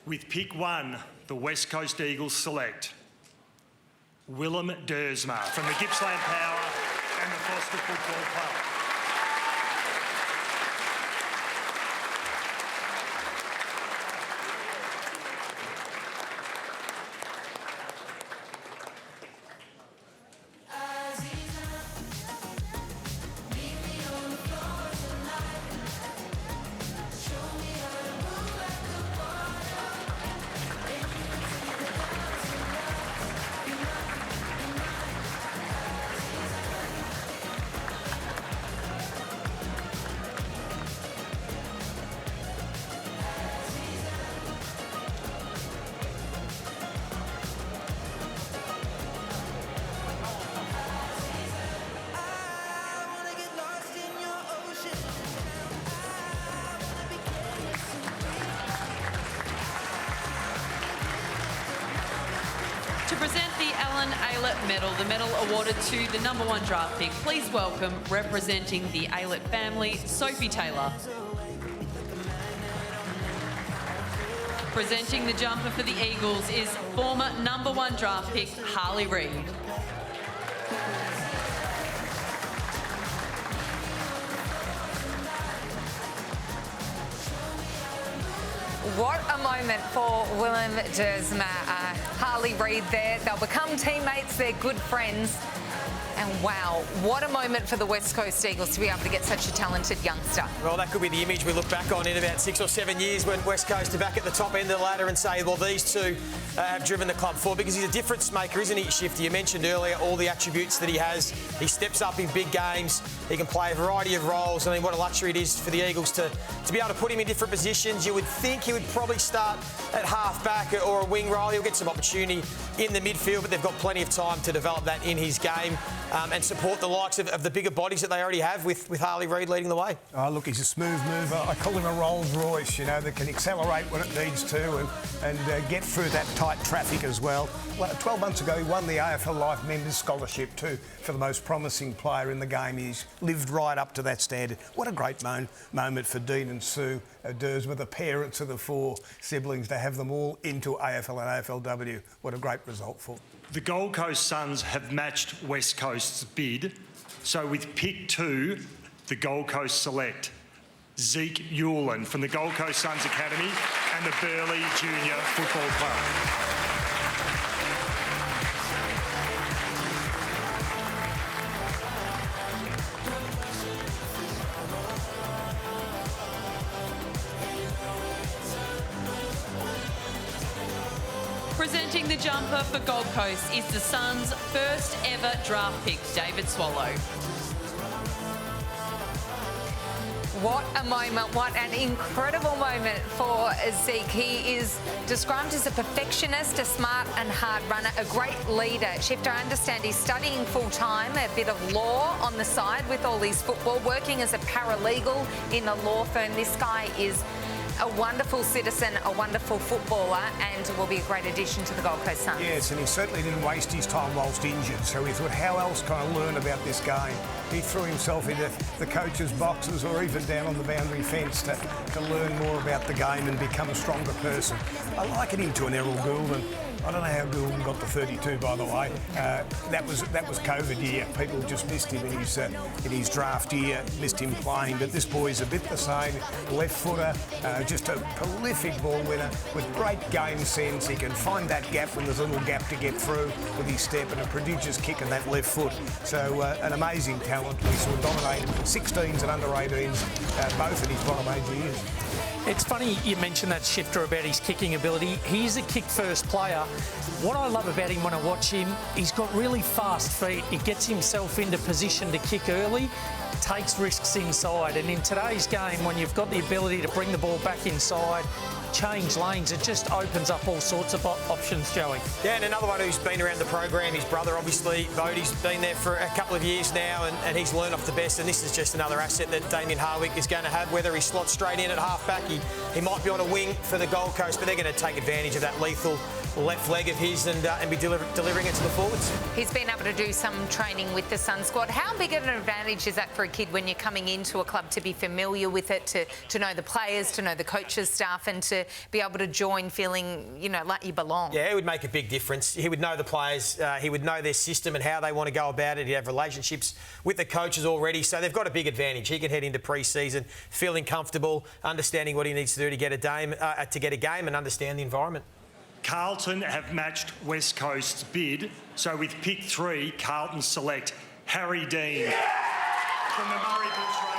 With pick 1, the West Coast Eagles select Willem Dersma from the Gippsland Power and the Foster Football Club. To present the Alan Aylett Medal, the medal awarded to the #1 draft pick, please welcome, representing the Aylett family, Sophie Taylor. Presenting the jumper for the Eagles is former #1 draft pick, Harley Reid. What a moment for Willem Dersma. Harley Reid there. They'll become teammates, they're good friends. And wow, what a moment for the West Coast Eagles to be able to get such a talented youngster. Well, that could be the image we look back on in about 6 or 7 years when West Coast are back at the top end of the ladder and say, well, these two have driven the club forward, because he's a difference maker, isn't he, Shifty? You mentioned earlier all the attributes that he has. He steps up in big games. He can play a variety of roles. I mean, what a luxury it is for the Eagles to be able to put him in different positions. You would think he would probably start at half-back or a wing role. He'll get some opportunity in the midfield, but they've got plenty of time to develop that in his game and support the likes of the bigger bodies that they already have with Harley Reid leading the way. Oh, look, he's a smooth mover. I call him a Rolls Royce, you know, that can accelerate when it needs to and get through that tight traffic as well. 12 months ago, he won the AFL Life Members Scholarship too for the most promising player in the game. He's lived right up to that standard. What a great moment for Dean and Sue Dersma, the parents of the 4 siblings, to have them all into AFL and AFLW. What a great result for them. The Gold Coast Suns have matched West Coast's bid, so with pick 2, the Gold Coast select Zeke Hewlin from the Gold Coast Suns Academy and the Burleigh Junior Football Club. Presenting the jumper for Gold Coast is the Suns' first ever draft pick, David Swallow. What a moment, what an incredible moment for Zeke. He is described as a perfectionist, a smart and hard runner, a great leader. Shifter, I understand he's studying full-time, a bit of law on the side with all his football, working as a paralegal in a law firm. This guy is a wonderful citizen, a wonderful footballer, and will be a great addition to the Gold Coast Suns. Yes, and he certainly didn't waste his time whilst injured, so he thought, how else can I learn about this game? He threw himself into the coach's boxes or even down on the boundary fence to learn more about the game and become a stronger person. I liken him to an Errol Goulden. I don't know how Goulden got to 32, by the way. That was COVID year. People just missed him in his draft year, missed him playing. But this boy's a bit the same. Left footer, just a prolific ball winner with great game sense. He can find that gap when there's a little gap to get through with his step, and a prodigious kick in that left foot. So an amazing talent. We saw dominate 16s and under 18s, both in his bottom age years. It's funny you mentioned that, Shifter, about his kicking ability. He's a kick-first player. What I love about him when I watch him, he's got really fast feet. He gets himself into position to kick early, takes risks inside. And in today's game, when you've got the ability to bring the ball back inside, change lanes, it just opens up all sorts of options, Joey. Yeah, and another one who's been around the program, his brother, obviously, Bodie's been there for a couple of years now, and he's learned off the best, and this is just another asset that Damien Harwick is going to have, whether he slots straight in at half-back. He might be on a wing for the Gold Coast, but they're going to take advantage of that lethal left leg of his and be delivering it to the forwards. He's been able to do some training with the Sun squad. How big an advantage is that for a kid when you're coming into a club, to be familiar with it, to know the players, to know the coaches' staff, and to be able to join feeling, you know, like you belong. Yeah, it would make a big difference. He would know the players, he would know their system and how they want to go about it. He'd have relationships with the coaches already, so they've got a big advantage. He can head into pre-season feeling comfortable, understanding what he needs to do to get a game and understand the environment. Carlton have matched West Coast's bid, so with pick 3, Carlton select Harry Dean from the Murray Bush Rangers.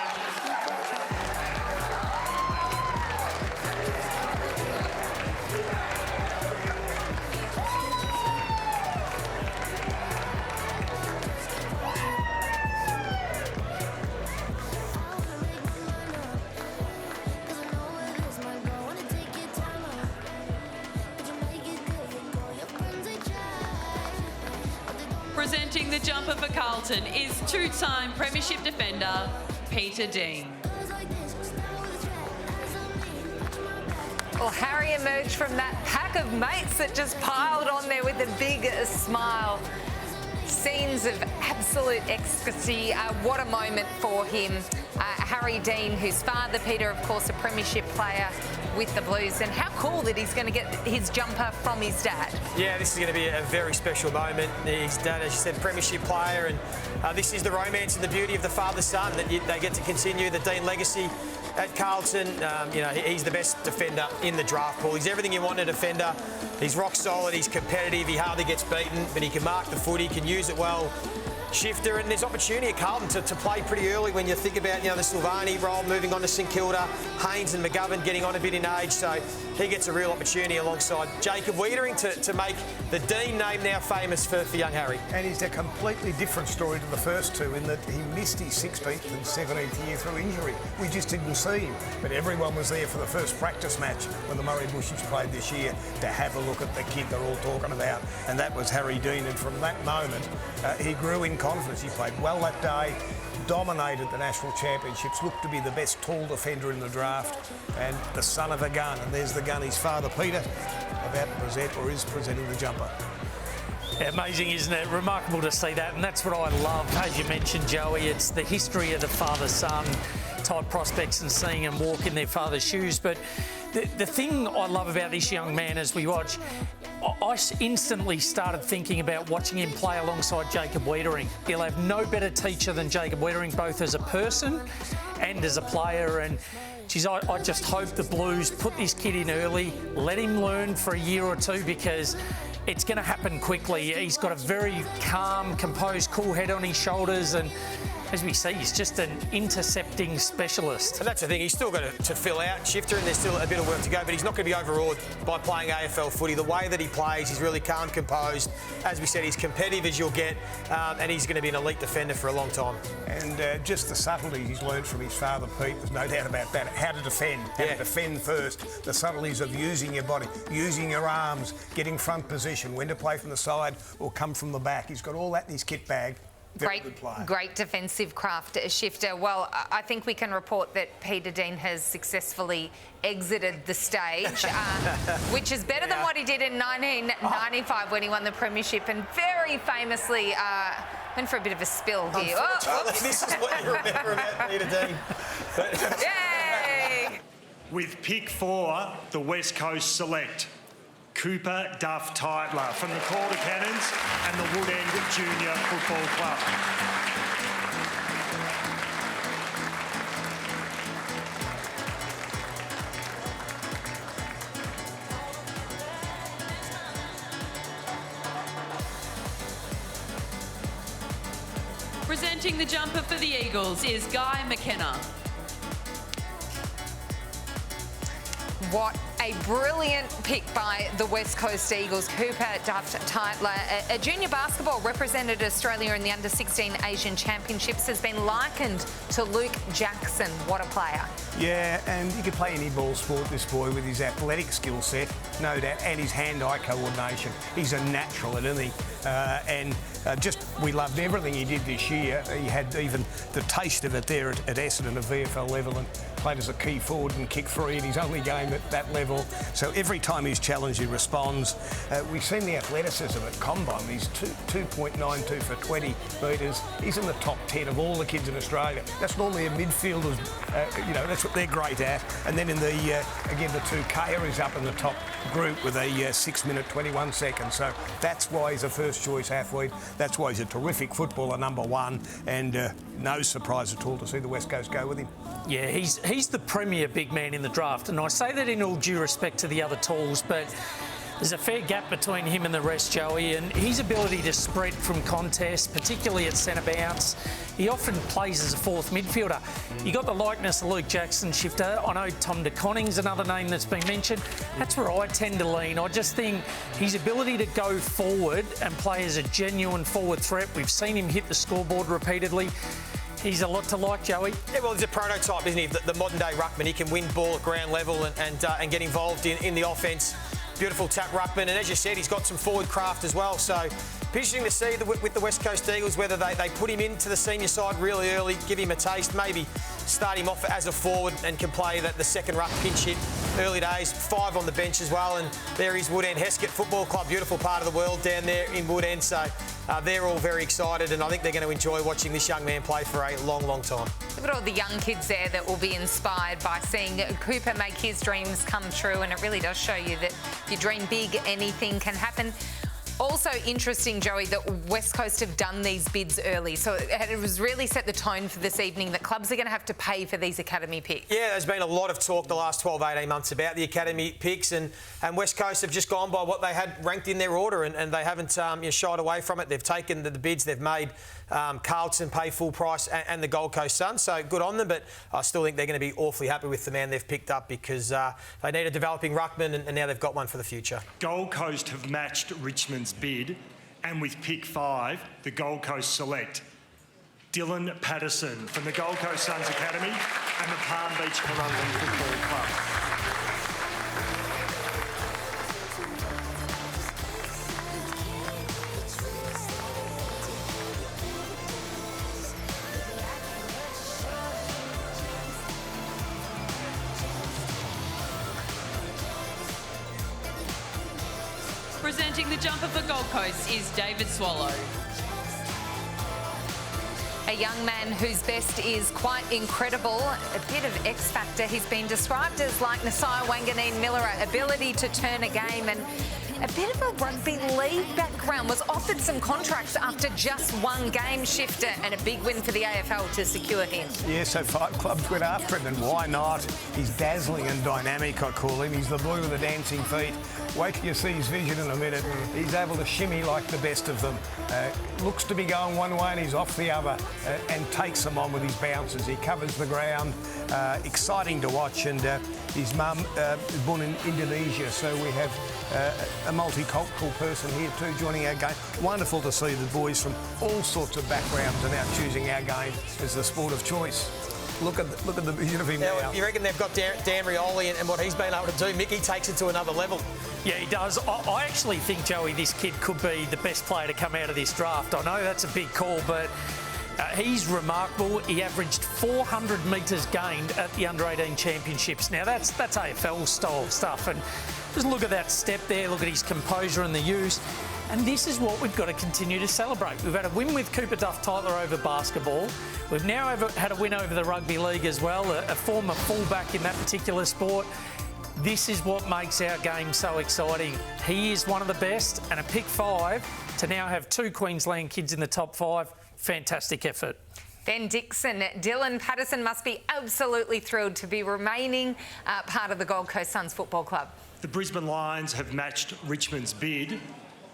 Presenting the jumper for Carlton is two-time premiership defender Peter Dean. Well, Harry emerged from that pack of mates that just piled on there with a big smile. Scenes of absolute ecstasy. What a moment for him. Harry Dean, whose father, Peter, of course, a premiership player with the Blues. And how cool that he's going to get his jumper from his dad. Yeah, this is going to be a very special moment. His dad, as you said, premiership player, and this is the romance and the beauty of the father-son, that they get to continue the Dean legacy at Carlton. You know, he's the best defender in the draft pool. He's everything you want in a defender. He's rock solid, he's competitive, he hardly gets beaten, but he can mark the footy, can use it well. Shifter, and there's opportunity at Carlton to play pretty early when you think about, you know, the Silvani role, moving on to St Kilda, Haynes and McGovern getting on a bit in age, so he gets a real opportunity alongside Jacob Wiedering to make the Dean name now famous for young Harry. And he's a completely different story to the first two in that he missed his 16th and 17th year through injury. We just didn't see him, but everyone was there for the first practice match when the Murray Bushies played this year to have a look at the kid they're all talking about, and that was Harry Dean. And from that moment, he grew in confidence. He played well that day, dominated the national championships, looked to be the best tall defender in the draft, and the son of a gun. And there's the gun, his father Peter, about to present or is presenting the jumper. Yeah, amazing, isn't it? Remarkable to see that, and that's what I love. As you mentioned, Joey, it's the history of the father-son type prospects and seeing them walk in their father's shoes. But the thing I love about this young man as we watch, I instantly started thinking about watching him play alongside Jacob Wiedering. He'll have no better teacher than Jacob Wiedering, both as a person and as a player. And geez, I just hope the Blues put this kid in early, let him learn for a year or two, because it's going to happen quickly. He's got a very calm, composed, cool head on his shoulders, and as we see, he's just an intercepting specialist. And that's the thing, he's still got to fill out, Shifter, and there's still a bit of work to go, but he's not going to be overawed by playing AFL footy. The way that he plays, he's really calm, composed. As we said, he's competitive as you'll get, and he's going to be an elite defender for a long time. And just the subtleties he's learned from his father, Pete, there's no doubt about that. How to defend, how to defend first. The subtleties of using your body, using your arms, getting front position, when to play from the side or come from the back. He's got all that in his kit bag. Great defensive craft, Shifter. Well, I think we can report that Peter Dean has successfully exited the stage, which is better than what he did in 1995 when he won the premiership, and very famously went for a bit of a spill here. This is what you remember about Peter Dean. Yay! With pick 4, the West Coast select Cooper Duff Titler from the Calder Cannons and the Wood End Junior Football Club. Presenting the jumper for the Eagles is Guy McKenna. What a brilliant pick by the West Coast Eagles. Cooper Duff Titler, a junior basketball, represented Australia in the Under-16 Asian Championships, has been likened to Luke Jackson. What a player. Yeah, and he could play any ball sport, this boy, with his athletic skill set, no doubt, and his hand-eye coordination. He's a natural, isn't he? We loved everything he did this year. He had even the taste of it there at Essendon at VFL level, and played as a key forward and kicked 3 in his only game at that level. So every time he's challenged, he responds. We've seen the athleticism at Combine. He's 2.92 for 20 metres. He's in the top 10 of all the kids in Australia. That's normally a midfielder's, that's what they're great at. And then in the, again, the 2K is up in the top group with a 6 minute 21 seconds. So that's why he's a first choice athlete. That's why he's a terrific footballer, number 1. And no surprise at all to see the West Coast go with him. Yeah, he's the premier big man in the draft. And I say that in all due respect to the other talls, but there's a fair gap between him and the rest, Joey, and his ability to spread from contest, particularly at centre bounce. He often plays as a fourth midfielder. You got the likeness of Luke Jackson, Shifter. I know Tom De Conning's another name that's been mentioned. That's where I tend to lean. I just think his ability to go forward and play as a genuine forward threat. We've seen him hit the scoreboard repeatedly. He's a lot to like, Joey. Yeah, well, he's a prototype, isn't he? The modern-day ruckman. He can win ball at ground level and get involved in the offence. Beautiful tap ruckman, and as you said, he's got some forward craft as well. So, interesting to see with the West Coast Eagles whether they put him into the senior side really early, give him a taste, maybe start him off as a forward and can play the second ruck pinch hit early days. 5 on the bench as well, and there is Woodend Heskett Football Club, beautiful part of the world down there in Woodend. So they're all very excited, and I think they're going to enjoy watching this young man play for a long, long time. Look at all the young kids there that will be inspired by seeing Cooper make his dreams come true, and it really does show you that if you dream big, anything can happen. Also interesting, Joey, that West Coast have done these bids early. So it was really set the tone for this evening that clubs are going to have to pay for these academy picks. Yeah, there's been a lot of talk the last 12, 18 months about the academy picks, and West Coast have just gone by what they had ranked in their order, and they haven't shied away from it. They've taken the bids, they've made Carlton pay full price and the Gold Coast Suns, so good on them, but I still think they're going to be awfully happy with the man they've picked up because they need a developing ruckman, and now they've got one for the future. Gold Coast have matched Richmond's bid, and with pick 5, the Gold Coast select Dylan Patterson from the Gold Coast Suns Academy and the Palm Beach Currumbin Football Club. Presenting the jumper for Gold Coast is David Swallow. A young man whose best is quite incredible, a bit of X factor. He's been described as like Nasiah Wanganeen-Miller, ability to turn a game, and a bit of a rugby league background. Was offered some contracts after just one game, Shifter, and a big win for the AFL to secure him. Yeah, so 5 clubs went after him, and why not? He's dazzling and dynamic, I call him. He's the boy with the dancing feet. Wait till you see his vision in a minute. He's able to shimmy like the best of them. Looks to be going one way and he's off the other, and takes them on with his bounces. He covers the ground. Exciting to watch, and his mum is born in Indonesia, so we have a multicultural person here too joining our game. Wonderful to see the boys from all sorts of backgrounds are now choosing our game as the sport of choice. Look at the vision of him now. You reckon they've got Dan Rioli and what he's been able to do? Mickey takes it to another level. Yeah, he does. I actually think, Joey, this kid could be the best player to come out of this draft. I know that's a big call, but he's remarkable. He averaged 400 metres gained at the Under-18 Championships. Now, that's AFL-style stuff. And just look at that step there. Look at his composure and the use. And this is what we've got to continue to celebrate. We've had a win with Cooper Duff-Tyler over basketball. We've now had a win over the rugby league as well, a former fullback in that particular sport. This is what makes our game so exciting. He is one of the best, and a pick 5 to now have 2 Queensland kids in the top 5. Fantastic effort. Ben Dixon, Dylan Patterson must be absolutely thrilled to be remaining part of the Gold Coast Suns Football Club. The Brisbane Lions have matched Richmond's bid.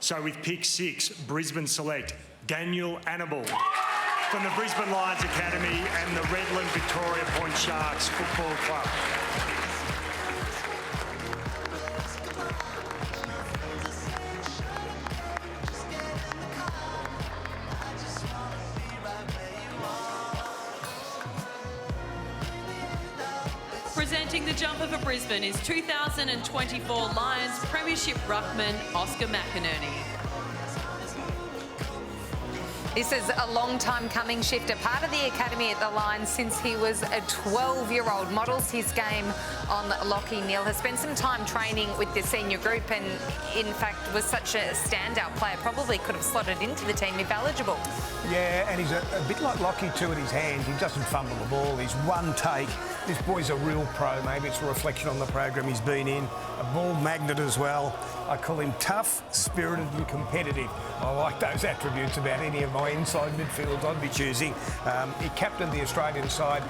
So with pick 6, Brisbane select Daniel Annabelle from the Brisbane Lions Academy and the Redland Victoria Point Sharks Football Club. Presenting the jumper for Brisbane is 2024 Lions Premiership ruckman Oscar McInerney. This is a long time coming. Shifter, part of the academy at the line since he was a 12-year-old. Models his game on Lachie Neale. Has spent some time training with the senior group and, in fact, was such a standout player. Probably could have slotted into the team if eligible. Yeah, and he's a bit like Lachie too at his hands. He doesn't fumble the ball. He's one take. This boy's a real pro. Maybe it's a reflection on the program he's been in. A ball magnet as well. I call him tough, spirited and competitive. I like those attributes about any of my inside midfields I'd be choosing. He captained the Australian side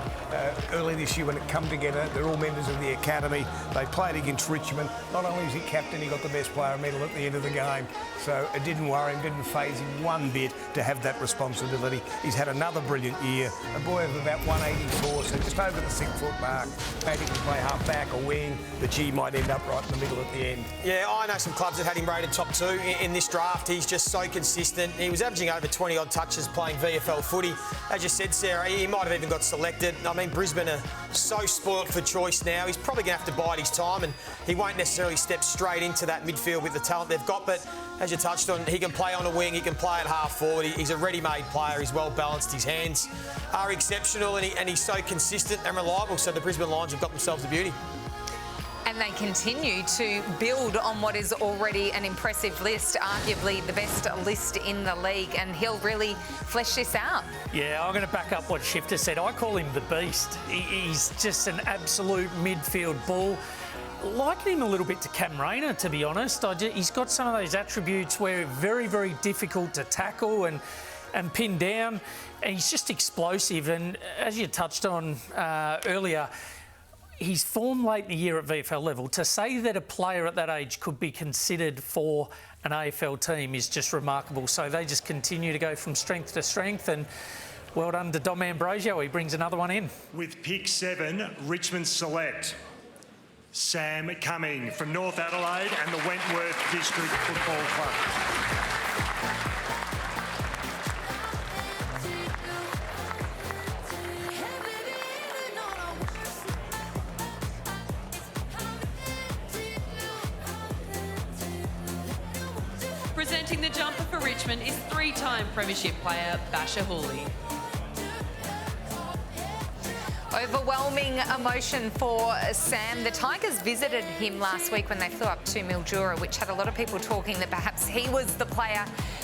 early this year when it come together. They're all members of the academy. They played against Richmond. Not only is he captain, he got the best player medal at the end of the game. So it didn't worry him, didn't faze him one bit to have that responsibility. He's had another brilliant year. A boy of about 184, so just over the 6 foot mark. Maybe he can play half back or wing, but he might end up right in the middle at the end. Yeah, I know some clubs that had him rated top 2 in this draft. He's just so consistent. He was averaging over 20 odd touches playing VFL footy. As you said, Sarah, he might have even got selected. I mean, Brisbane are so spoilt for choice now. He's probably going to have to bide his time and he won't necessarily step straight into that midfield with the talent they've got. But as you touched on, he can play on a wing, he can play at half forward. He's a ready-made player. He's well balanced. His hands are exceptional and he's so consistent and reliable. So the Brisbane Lions have got themselves a beauty. And they continue to build on what is already an impressive list, arguably the best list in the league, and he'll really flesh this out. Yeah, I'm going to back up what Shifter said. I call him the Beast. He's just an absolute midfield bull. Liken him a little bit to Cam Rayner, to be honest. He's got some of those attributes where very, very difficult to tackle and pin down. And he's just explosive. And as you touched on earlier, his form late in the year at VFL level, to say that a player at that age could be considered for an AFL team is just remarkable. So they just continue to go from strength to strength, and well done to Dom Ambrosio. He brings another one in. With pick 7, Richmond select Sam Cumming from North Adelaide and the Wentworth District Football Club. Presenting the jumper for Richmond is 3-time premiership player Basher Hooley. Overwhelming emotion for Sam. The Tigers visited him last week when they flew up to Mildura, which had a lot of people talking that perhaps he was the player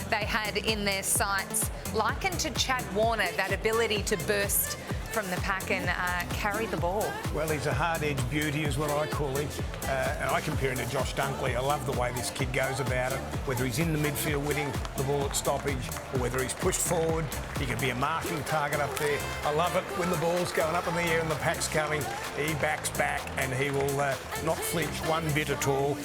they had in their sights. Likened to Chad Warner, that ability to burst from the pack and carry the ball. Well, he's a hard-edged beauty is what I call him. And I compare him to Josh Dunkley. I love the way this kid goes about it, whether he's in the midfield winning the ball at stoppage or whether he's pushed forward. He can be a marking target up there. I love it when the ball's going up in the air and the pack's coming. He backs back and he will not flinch one bit at all.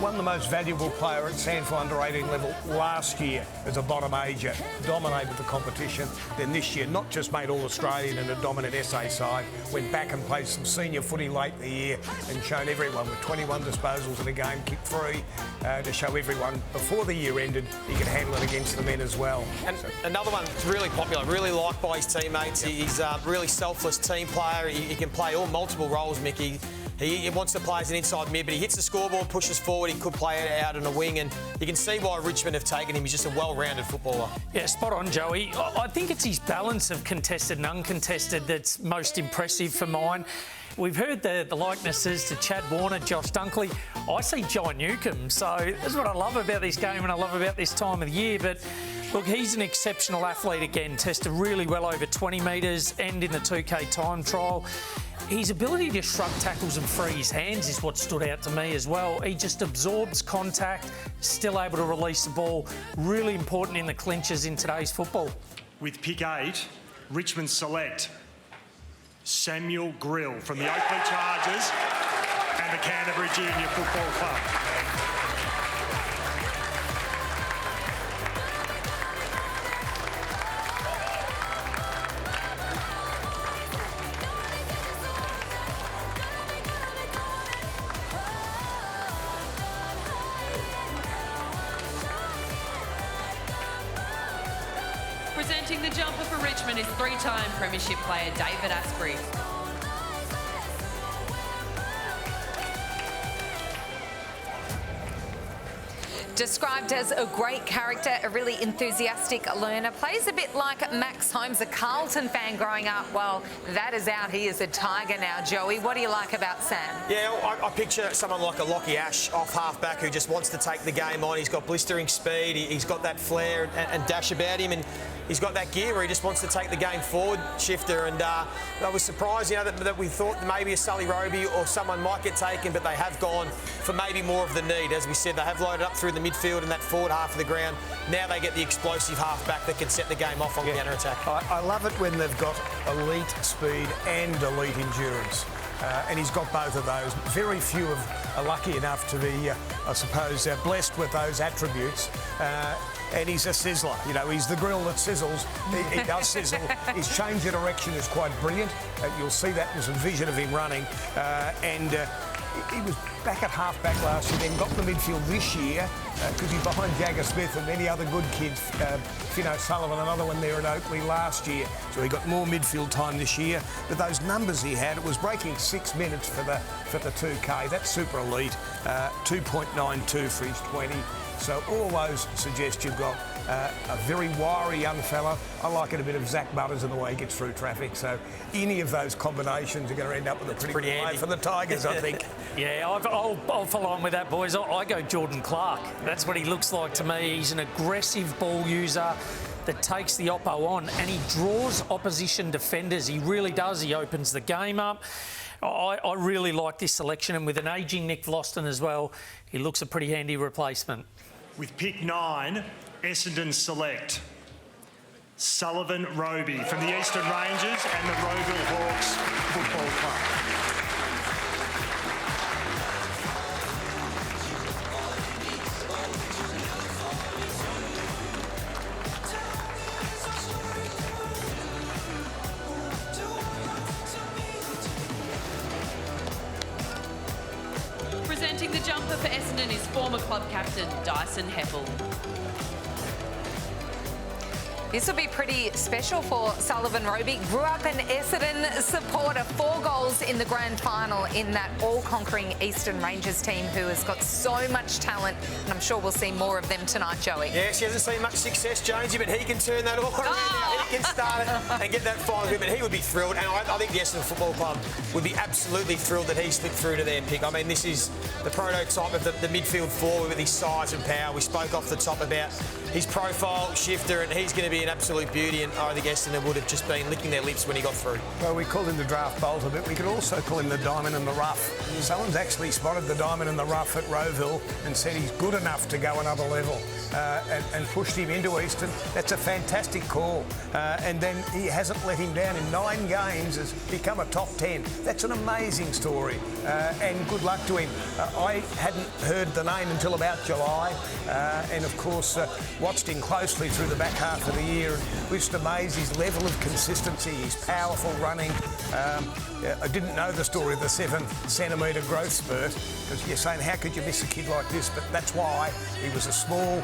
Won the most valuable player at Sandford under 18 level last year as a bottom ager. Dominated the competition. Then this year, not just made All-Australian and a dominant SA side, went back and played some senior footy late in the year and shown everyone with 21 disposals in a game, kicked 3, to show everyone before the year ended he could handle it against the men as well. And another one that's really popular, really liked by his teammates. Yep. He's a really selfless team player. He can play all multiple roles, Mickey. He wants to play as an inside mid, but he hits the scoreboard, pushes forward. He could play it out on a wing, and you can see why Richmond have taken him. He's just a well-rounded footballer. Yeah, spot on, Joey. I think it's his balance of contested and uncontested that's most impressive for mine. We've heard the likenesses to Chad Warner, Josh Dunkley. I see John Newcombe, so that's what I love about this game and I love about this time of the year. But look, he's an exceptional athlete again, tested really well over 20 metres and in the 2K time trial. His ability to shrug tackles and free his hands is what stood out to me as well. He just absorbs contact, still able to release the ball. Really important in the clinches in today's football. With pick 8, Richmond select Samuel Grill from the Oakley Chargers and the Canterbury Junior Football Club. Presenting the jumper for Richmond is 3-time premiership player David Asprey. Described as a great character, a really enthusiastic learner, plays a bit like Max Holmes, a Carlton fan growing up. Well, that is out. He is a Tiger now, Joey. What do you like about Sam? Yeah, I picture someone like a Lockie Ash off half-back who just wants to take the game on. He's got blistering speed, he's got that flair and dash about him, and he's got that gear where he just wants to take the game forward, Shifter. And I was surprised, that we thought maybe a Sully Roby or someone might get taken, but they have gone for maybe more of the need. As we said, they have loaded up through the midfield and that forward half of the ground. Now they get the explosive half-back that can set the game off on the counter-attack. I love it when they've got elite speed and elite endurance. And he's got both of those. Very few are lucky enough to be, I suppose, blessed with those attributes. And he's a sizzler. He's the grill that sizzles. He does sizzle. His change of direction is quite brilliant. You'll see that in some vision of him running. And he was back at half-back last year, then got the midfield this year because he's behind Jagger Smith and many other good kids. Finn O'Sullivan, another one there at Oakley last year. So he got more midfield time this year. But those numbers he had, it was breaking 6 minutes for the 2K. That's super elite. 2.92 for his 20. So all those suggest you've got a very wiry young fella. I like it a bit of Zach Butters in the way he gets through traffic. So any of those combinations are going to end up with a pretty good play for the Tigers, I think. Yeah, I'll follow on with that, boys. I go Jordan Clark. That's what he looks like to me. He's an aggressive ball user that takes the oppo on, and he draws opposition defenders. He really does. He opens the game up. I really like this selection, and with an ageing Nick Vlaston as well, he looks a pretty handy replacement. With pick 9, Essendon select Sullivan Roby from the Eastern Rangers and the Roeville Hawks Football Club. Presenting the jumper for Essendon is former club captain Dyson Heppel. This will be pretty special for Sullivan Roby. Grew up an Essendon supporter, 4 goals in the grand final in that all-conquering Eastern Rangers team who has got so much talent, and I'm sure we'll see more of them tonight, Joey. Yes, he hasn't seen much success, Jonesy, but he can turn that all around now. He can start it and get that final win, but he would be thrilled. And I think the Essendon Football Club would be absolutely thrilled that he slipped through to their pick. I mean, this is the prototype of the midfield forward with his size and power. We spoke off the top about his profile, Shifter, and he's going to be an absolute beauty, and I think Essendon would have just been licking their lips when he got through. Well, we called him the draft bolter, but we could also call him the diamond in the rough. Someone's actually spotted the diamond in the rough at Roeville and said he's good enough to go another level and pushed him into Eastern. That's a fantastic call. And then he hasn't let him down. In 9 games has become a top 10. That's an amazing story, and good luck to him. I hadn't heard the name until about July, and of course watched him closely through the back half of the year, and we're just amazed his level of consistency, his powerful running. I didn't know the story of the 7-centimetre growth spurt, because you're saying, how could you miss a kid like this? But that's why he was a small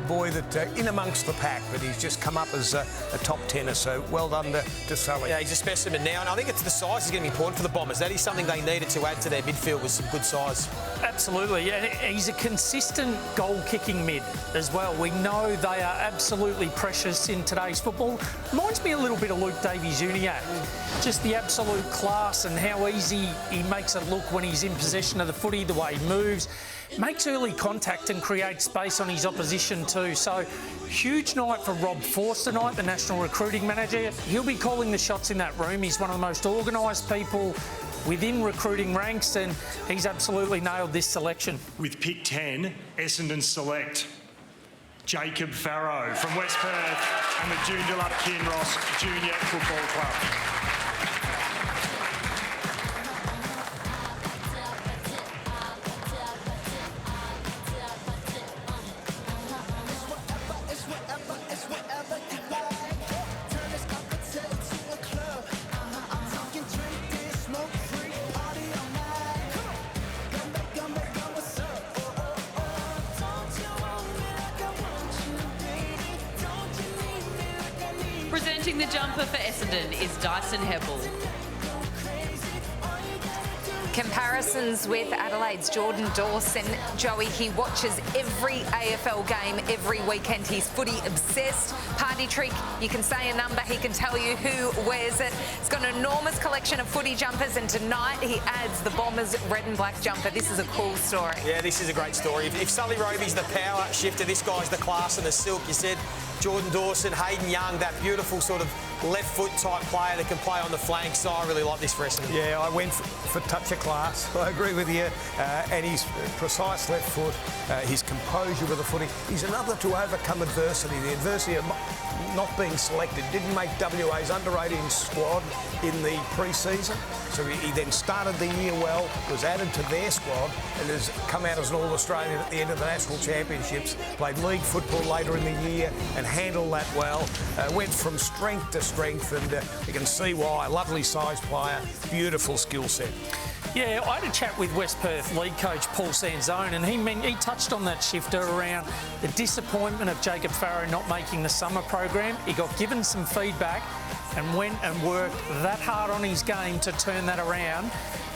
boy that in amongst the pack, but he's just come up as a top 10er, so well done to Sully. Yeah, he's a specimen now, and I think it's the size is going to be important for the Bombers. That is something they needed to add to their midfield with some good size. Absolutely, yeah. He's a consistent goal-kicking mid as well. We know they are absolutely precious in today's football. Reminds me a little bit of Luke Davies-Uniacke. Just the absolute class and how easy he makes it look when he's in possession of the footy, the way he moves. Makes early contact and creates space on his opposition too. So, huge night for Rob Force tonight, the National Recruiting Manager. He'll be calling the shots in that room. He's one of the most organised people within recruiting ranks, and he's absolutely nailed this selection. With pick 10, Essendon select Jacob Farrow from West Perth and the Joondalup Kinross Junior Football Club. Presenting the jumper for Essendon is Dyson Heppel. Comparisons with Adelaide's Jordan Dawson. Joey, he watches every AFL game every weekend. He's footy obsessed. Party trick, you can say a number, he can tell you who wears it. He's got an enormous collection of footy jumpers, and tonight he adds the Bombers red and black jumper. This is a cool story. Yeah, this is a great story. If Sully Roby's the power shifter, this guy's the class and the silk. You said Jordan Dawson, Hayden Young, that beautiful sort of left foot type player that can play on the flank. So I really like this for Essendon. Yeah, I went for touch of class. I agree with you. And his precise left foot, his composure with the footy. He's another to overcome adversity. The adversity of not being selected. Didn't make WA's under-18 squad in the pre-season. So he then started the year well, was added to their squad, and has come out as an All-Australian at the end of the National Championships, played league football later in the year and handled that well. Went from strength to strength, and you can see why. Lovely sized player, beautiful skill set. Yeah, I had a chat with West Perth league coach Paul Sanzone, and he touched on that shifter around the disappointment of Jacob Farrow not making the summer program. He got given some feedback and went and worked that hard on his game to turn that around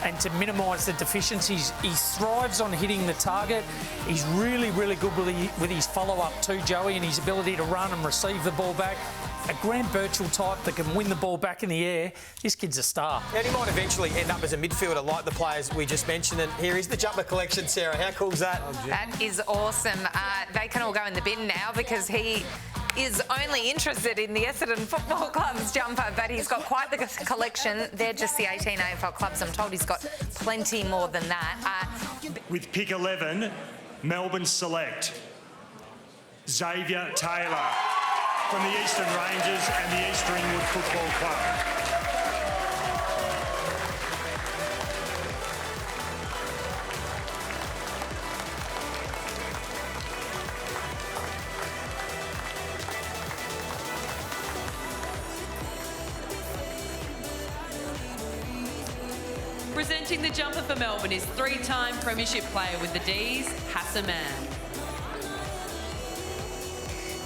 and to minimise the deficiencies. He thrives on hitting the target. He's really, really good with his follow-up too, Joey, and his ability to run and receive the ball back. A Grant Birchall type that can win the ball back in the air. This kid's a star. And he might eventually end up as a midfielder like the players we just mentioned. And here is the jumper collection, Sarah. How cool is that? That is awesome. They can all go in the bin now because he is only interested in the Essendon Football Club's jumper, but he's got quite the collection. They're just the 18 AFL clubs. I'm told he's got plenty more than that. With pick 11, Melbourne select Xavier Taylor from the Eastern Rangers and the East Ringwood Football Club. Presenting the jumper for Melbourne is three-time premiership player with the D's, Hassan Mann.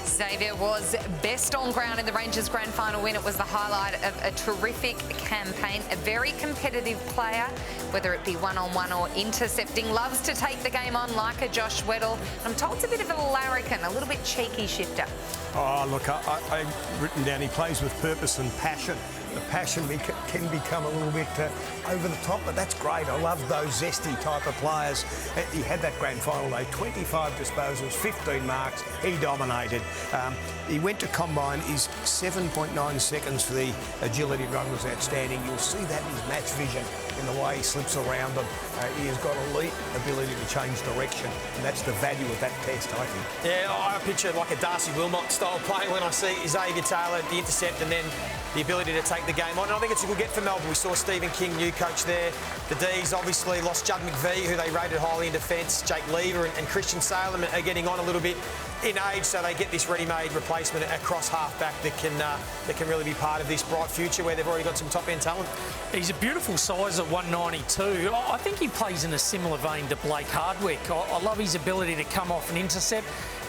Xavier was best on ground in the Rangers grand final win. It was the highlight of a terrific campaign. A very competitive player, whether it be one-on-one or intercepting. Loves to take the game on like a Josh Weddle. I'm told it's a bit of a larrikin, a little bit cheeky shifter. Oh, look, I've written down he plays with purpose and passion. The passion can become a little bit over the top, but that's great. I love those zesty type of players. He had that grand final day, 25 disposals, 15 marks. He dominated. He went to combine. His 7.9 seconds for the agility run was outstanding. You'll see that in his match vision in the way he slips around them. He has got elite ability to change direction, and that's the value of that test, I think. Yeah, I picture like a Darcy Wilmot style play when I see Xavier Taylor, the intercept, and then the ability to take the game on. And I think it's a good get for Melbourne. We saw Stephen King, new coach there. The D's obviously lost Judd McVie, who they rated highly in defence. Jake Lever and Christian Salem are getting on a little bit in age, so they get this ready-made replacement across half-back that can really be part of this bright future where they've already got some top-end talent. He's a beautiful size at 192. I think he plays in a similar vein to Blake Hardwick. I love his ability to come off and intercept.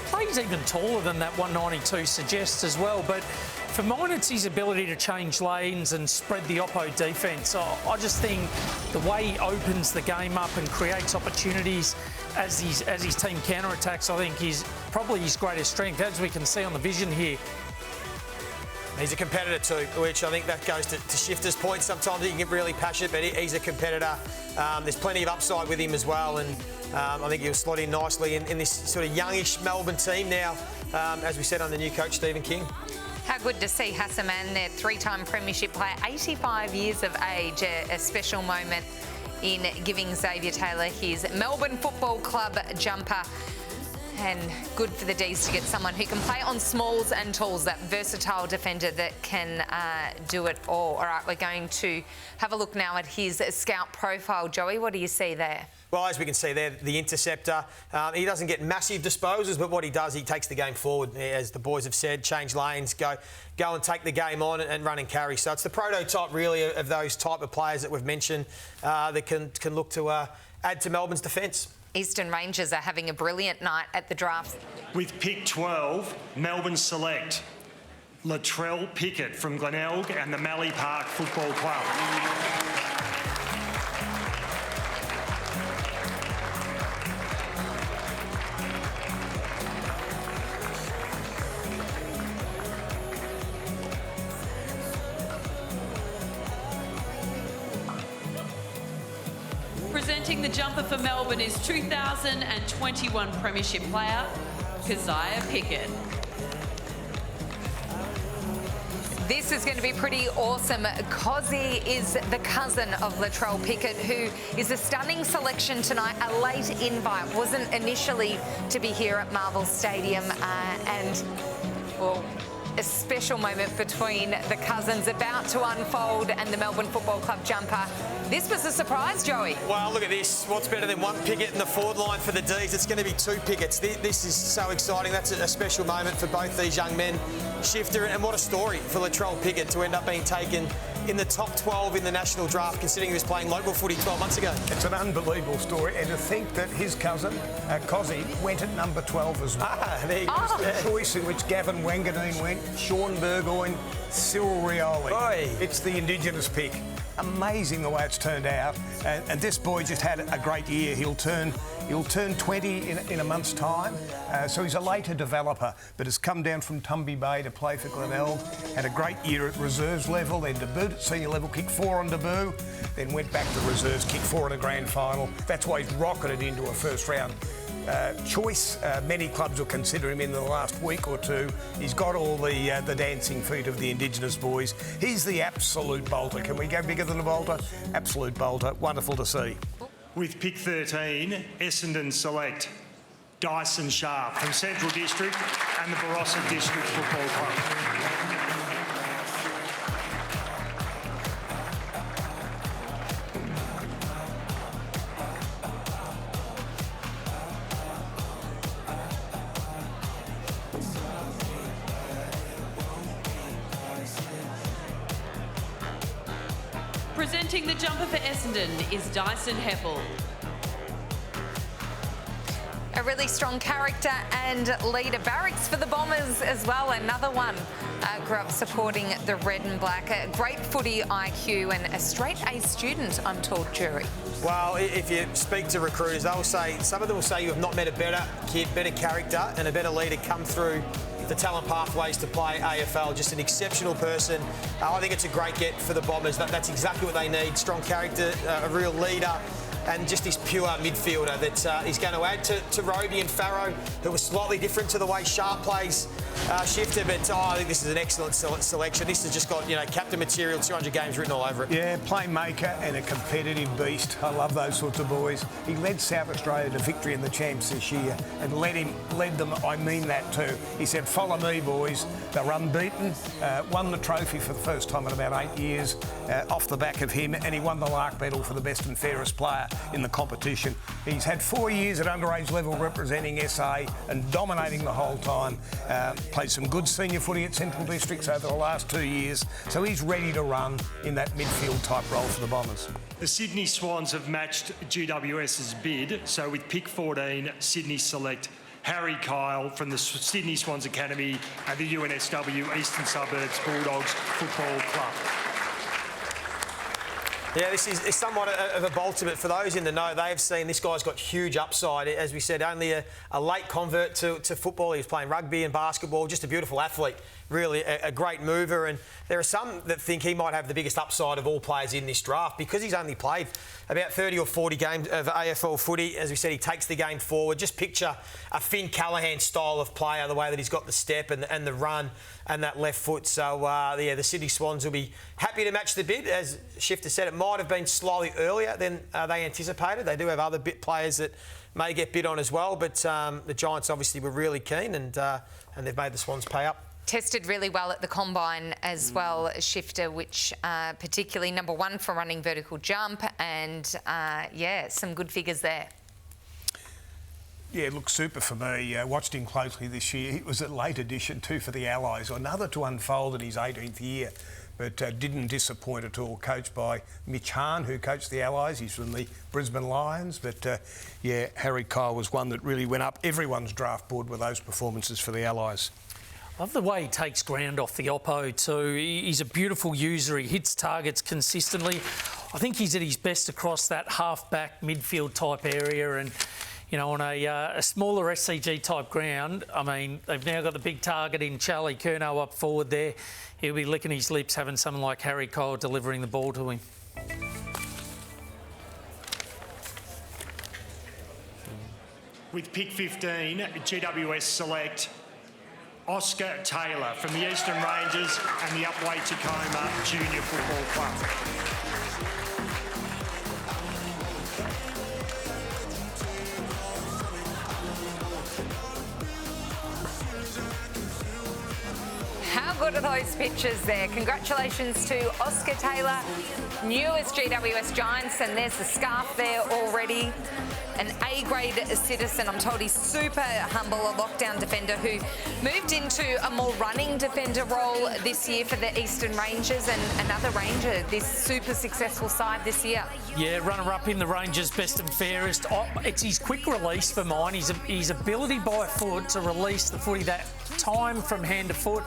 Plays even taller than that 192 suggests as well, but for mine it's his ability to change lanes and spread the oppo defence. I just think the way he opens the game up and creates opportunities as his team counter-attacks, I think is probably his greatest strength, as we can see on the vision here. He's a competitor too, which I think that goes to Shifter's point. Sometimes he can get really passionate, but he's a competitor. There's plenty of upside with him as well, and I think he'll slot in nicely in this sort of youngish Melbourne team now, as we said, under new coach Stephen King. How good to see Hassan Mann, their three-time premiership player, 85 years of age, a special moment in giving Xavier Taylor his Melbourne Football Club jumper. And good for the D's to get someone who can play on smalls and talls, that versatile defender that can do it all. All right, we're going to have a look now at his scout profile. Joey, what do you see there? Well, as we can see there, the interceptor, he doesn't get massive disposals, but what he does, he takes the game forward. As the boys have said, change lanes, go and take the game on and run and carry. So it's the prototype, really, of those type of players that we've mentioned that can look to add to Melbourne's defence. Eastern Rangers are having a brilliant night at the draft. With pick 12, Melbourne select Latrell Pickett from Glenelg and the Mallee Park Football Club. Presenting the jumper for Melbourne is 2021 Premiership player, Keziah Pickett. This is going to be pretty awesome. Cozzy is the cousin of Latrell Pickett, who is a stunning selection tonight. A late invite, wasn't initially to be here at Marvel Stadium, and well, a special moment between the cousins about to unfold and the Melbourne Football Club jumper. This was a surprise, Joey. Well, look at this. What's better than one Pickett in the forward line for the D's? It's going to be two Picketts. This is so exciting. That's a special moment for both these young men. Shifter, and what a story for Latrell Pickett to end up being taken in the top 12 in the national draft, considering he was playing local footy 12 months ago. It's an unbelievable story, and to think that his cousin, Cozzy, went at number 12 as well. There you go. The choice in which Gavin Wangadeen went, Sean Burgoyne, Cyril Rioli. Oi. It's the indigenous pick. Amazing the way it's turned out, and this boy just had a great year. He'll turn 20 in a month's time, so he's a later developer, but has come down from Tumby Bay to play for Glenelg. Had a great year at reserves level, then debuted at senior level, kicked 4 on debut, then went back to reserves, kicked 4 in a grand final. That's why he's rocketed into a first round choice. Many clubs will consider him in the last week or two. He's got all the dancing feet of the indigenous boys. He's the absolute bolter. Can we go bigger than a bolter? Absolute bolter. Wonderful to see. With pick 13, Essendon select Dyson Sharp from Central District and the Barossa District Football Club. Presenting the jumper for Essendon is Dyson Heppel. A really strong character and leader. Barracks for the Bombers as well, another one. Grew up supporting the red and black. A great footy IQ and a straight A student, I'm told, Jury. Well, if you speak to recruiters, they'll say, some of them will say you have not met a better kid, better character and a better leader come through the talent pathways to play AFL. Just an exceptional person. I think it's a great get for the Bombers. That's exactly what they need. Strong character, a real leader, and just this pure midfielder that he's going to add to Roby and Farrow, who was slightly different to the way Sharp plays Shifter, but I think this is an excellent selection. This has just got, captain material, 200 games written all over it. Yeah, playmaker and a competitive beast. I love those sorts of boys. He led South Australia to victory in the champs this year and led them, I mean that too. He said, follow me, boys. They're unbeaten, won the trophy for the first time in about 8 years off the back of him, and he won the Lark medal for the best and fairest player in the competition. He's had 4 years at underage level representing SA and dominating the whole time. Played some good senior footy at Central Districts over the last 2 years, so he's ready to run in that midfield type role for the Bombers. The Sydney Swans have matched GWS's bid, so with pick 14, Sydney select Harry Kyle from the Sydney Swans Academy and the UNSW Eastern Suburbs Bulldogs Football Club. Yeah, this is somewhat of a bolter, but for those in the know, they have seen this guy's got huge upside. As we said, only a late convert to football. He was playing rugby and basketball, just a beautiful athlete, really a great mover. And there are some that think he might have the biggest upside of all players in this draft because he's only played about 30 or 40 games of AFL footy. As we said, he takes the game forward. Just picture a Finn Callaghan style of player, the way that he's got the step and the run and that left foot. So, yeah, the Sydney Swans will be happy to match the bid. As Shifter said, it might have been slightly earlier than they anticipated. They do have other players that may get bid on as well, but the Giants obviously were really keen and they've made the Swans pay up. Tested really well at the combine as well, Shifter, which particularly number 1 for running vertical jump and, yeah, some good figures there. Yeah, it looked super for me. Watched him closely this year. He was a late addition too for the Allies, another to unfold in his 18th year, but didn't disappoint at all. Coached by Mitch Hahn, who coached the Allies. He's from the Brisbane Lions, but yeah, Harry Kyle was one that really went up everyone's draft board with those performances for the Allies. Love the way he takes ground off the oppo too. He's a beautiful user. He hits targets consistently. I think he's at his best across that half-back midfield type area and, on a smaller SCG type ground. I mean, they've now got the big target in Charlie Curnow up forward there. He'll be licking his lips having someone like Harry Kyle delivering the ball to him. With pick 15, GWS select Oscar Taylor from the Eastern Rangers and the Upwey Tacoma Junior Football Club. How good are those pictures there? Congratulations to Oscar Taylor, newest GWS Giants, and there's the scarf there already. An A-grade citizen. I'm told he's super humble, a lockdown defender who moved into a more running defender role this year for the Eastern Rangers, and another Ranger, this super successful side this year. Yeah, runner-up in the Rangers best and fairest. Oh, it's his quick release for mine. His ability by foot to release the footy, that time from hand to foot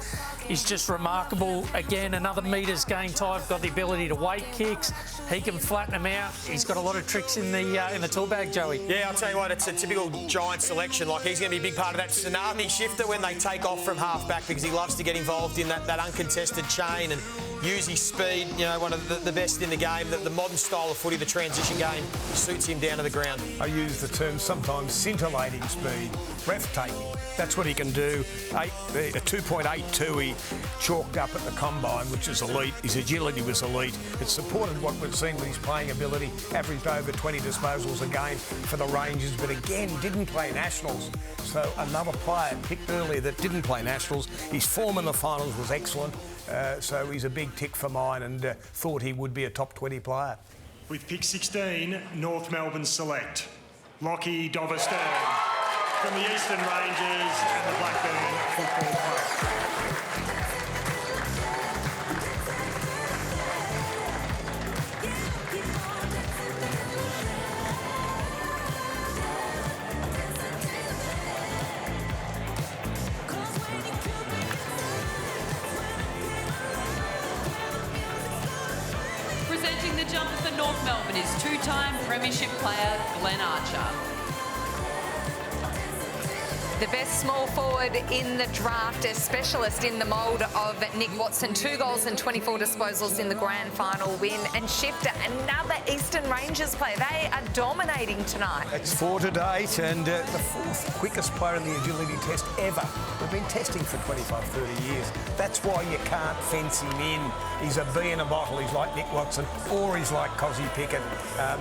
is just remarkable. Again, another metres game type, got the ability to weight kicks. He can flatten them out. He's got a lot of tricks in the tool bag, Joey. Yeah, I'll tell you what, it's a typical Giant selection. Like, he's going to be a big part of that tsunami shifter when they take off from half-back, because he loves to get involved in that uncontested chain and use his speed. You know, one of the best in the game. The modern style of footy, the transition game, suits him down to the ground. I use the term sometimes scintillating speed, breathtaking. That's what he can do. A 2.82 he chalked up at the combine, which is elite. His agility was elite. It supported what we've seen with his playing ability, averaged over 20 disposals a game for the Rangers, but again, didn't play Nationals. So another player picked earlier that didn't play Nationals. His form in the finals was excellent, so he's a big tick for mine, and thought he would be a top 20 player. With pick 16, North Melbourne select Lockie Doverstern from the Eastern Rangers and the Blackburn Football Club. Presenting the jumper for North Melbourne is two-time premiership player Glenn Archer. The best small forward in the draft, a specialist in the mould of Nick Watson. 2 goals and 24 disposals in the grand final win. And Shifter, another Eastern Rangers player. They are dominating tonight. It's 4 to date, and the 4th quickest player in the agility test ever. We've been testing for 25, 30 years. That's why you can't fence him in. He's a bee in a bottle. He's like Nick Watson, or he's like Cozzy Pickett.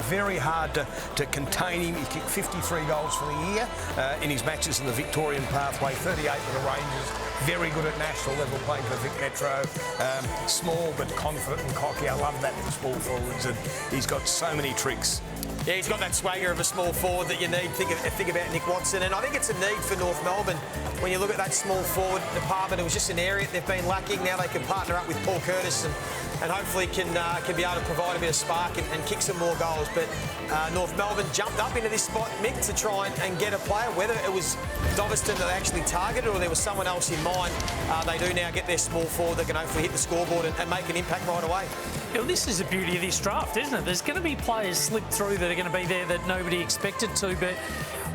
Very hard to contain him. He kicked 53 goals for the year in his matches in the Victorian pathway, 38 for the Rangers. Very good at national level, playing for Vic Metro. Small but confident and cocky. I love that for small forwards, and he's got so many tricks. Yeah, he's got that swagger of a small forward that you need. Think about Nick Watson, and I think it's a need for North Melbourne. When you look at that small forward department, it was just an area they've been lacking. Now they can partner up with Paul Curtis and hopefully can be able to provide a bit of spark and kick some more goals. But North Melbourne jumped up into this spot, Mick, to try and get a player. Whether it was Doverston that they actually targeted or there was someone else in mind, they do now get their small forward that can hopefully hit the scoreboard and make an impact right away. Well, this is the beauty of this draft, isn't it? There's going to be players slip through that are going to be there that nobody expected to, but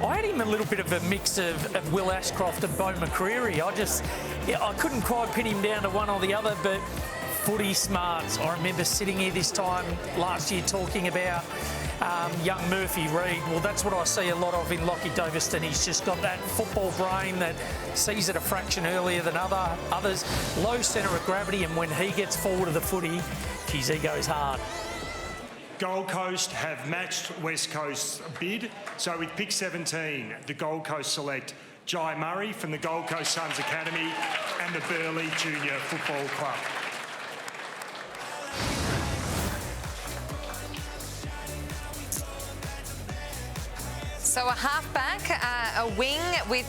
I had him a little bit of a mix of Will Ashcroft and Beau McCreery. I couldn't quite pin him down to one or the other, but footy smarts. I remember sitting here this time last year talking about young Murphy Reid. Well, that's what I see a lot of in Lockie Doverston. He's just got that football brain that sees it a fraction earlier than others. Low centre of gravity, and when he gets forward of the footy, geez, he goes hard. Gold Coast have matched West Coast's bid. So with pick 17, the Gold Coast select Jai Murray from the Gold Coast Suns Academy and the Burleigh Junior Football Club. So a halfback, a wing with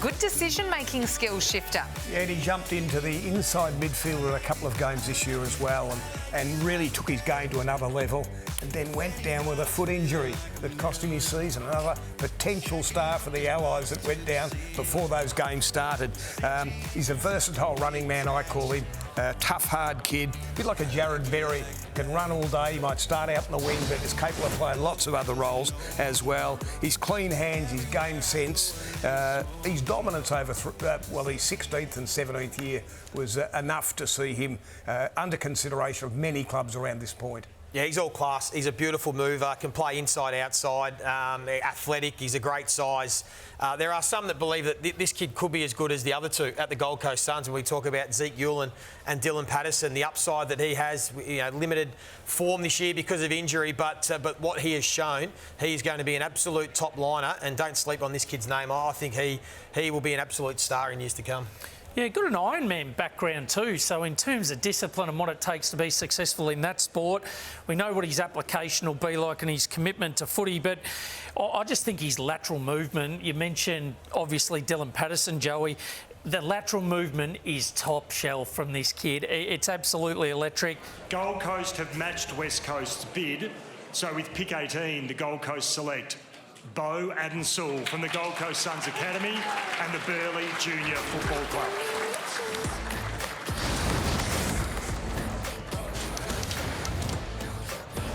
good decision-making skills, Shifter. Yeah, and he jumped into the inside midfield in a couple of games this year as well, and really took his game to another level, and then went down with a foot injury that cost him his season. Another potential star for the Allies that went down before those games started. He's a versatile running man, I call him. Tough, hard kid, a bit like a Jared Berry. Can run all day. He might start out in the wing, but is capable of playing lots of other roles as well. His clean hands, his game sense, his dominance over, his 16th and 17th year was enough to see him under consideration of many clubs around this point. Yeah, he's all class. He's a beautiful mover, can play inside, outside, athletic. He's a great size. There are some that believe that this kid could be as good as the other two at the Gold Coast Suns. When we talk about Zeke Ewell and Dylan Patterson, the upside that he has, limited form this year because of injury, but what he has shown, he is going to be an absolute top liner. And don't sleep on this kid's name. I think he will be an absolute star in years to come. Yeah, got an Ironman background too. So in terms of discipline and what it takes to be successful in that sport, we know what his application will be like and his commitment to footy. But I just think his lateral movement, you mentioned obviously Dylan Patterson, Joey. The lateral movement is top shelf from this kid. It's absolutely electric. Gold Coast have matched West Coast's bid. So with pick 18, the Gold Coast select Bo Adensoul from the Gold Coast Suns Academy and the Burleigh Junior Football Club.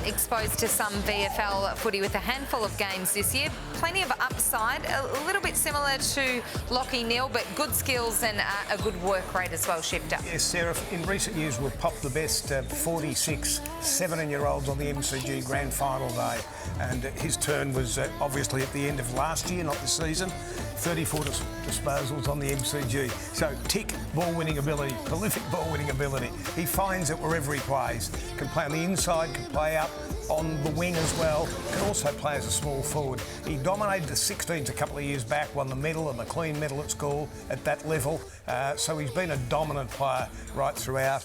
Exposed to some VFL footy with a handful of games this year. Plenty of upside, a little bit similar to Lachie Neale, but good skills and a good work rate as well, Shifter. Yes, Sarah, in recent years we've popped the best 46 17-year-olds on the MCG Grand Final day, and his turn was obviously at the end of last year, not this season. 34 disposals on the MCG. So tick ball-winning ability, prolific ball-winning ability. He finds it wherever he plays. Can play on the inside, can play up on the wing as well, can also play as a small forward. He dominated the 16s a couple of years back, won the medal and the clean medal at school at that level. So he's been a dominant player right throughout.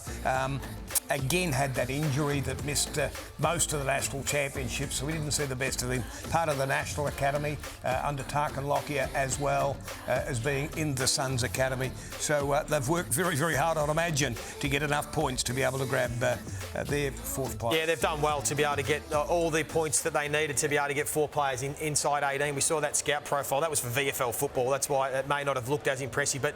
Again, had that injury that missed most of the national championships, so we didn't see the best of him. Part of the National Academy under Tarkin Lockyer as well as being in the Suns Academy. So they've worked very, very hard, I'd imagine, to get enough points to be able to grab their fourth player. Yeah, they've done well to be able to get all the points that they needed to be able to get 4 players inside 18. We saw that scout profile. That was for VFL football. That's why it may not have looked as impressive. But